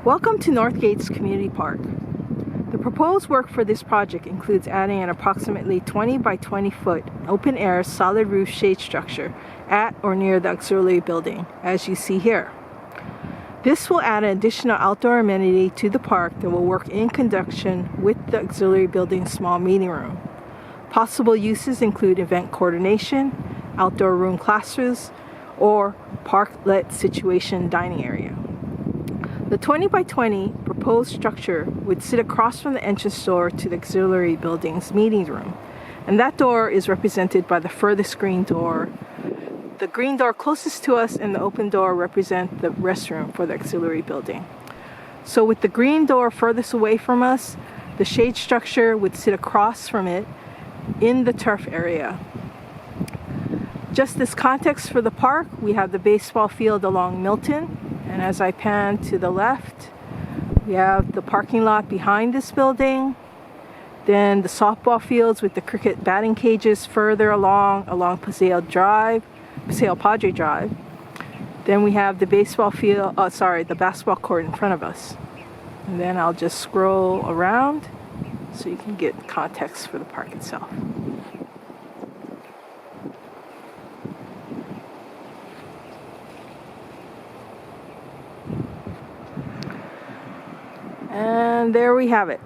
Welcome to Northgates Community Park. The proposed work for this project includes adding an approximately 20 by 20 foot open-air solid roof shade structure at or near the auxiliary building, as you see here. This will add an additional outdoor amenity to the park that will work in conjunction with the auxiliary building's small meeting room. Possible uses include event coordination, outdoor room classes, or parklet situation dining area. The 20 by 20 proposed structure would sit across from the entrance door to the auxiliary building's meeting room, and that door is represented by the furthest green door. The green door closest to us and the open door represent the restroom for the auxiliary building. So with the green door furthest away from us, the shade structure would sit across from it in the turf area. Just as context for the park, we have the baseball field along Milton. And as I pan to the left, we have the parking lot behind this building. Then the softball fields with the cricket batting cages further along Paseo Padre Drive. Then we have the baseball field, the basketball court in front of us. And then I'll just scroll around so you can get context for the park itself. And there we have it.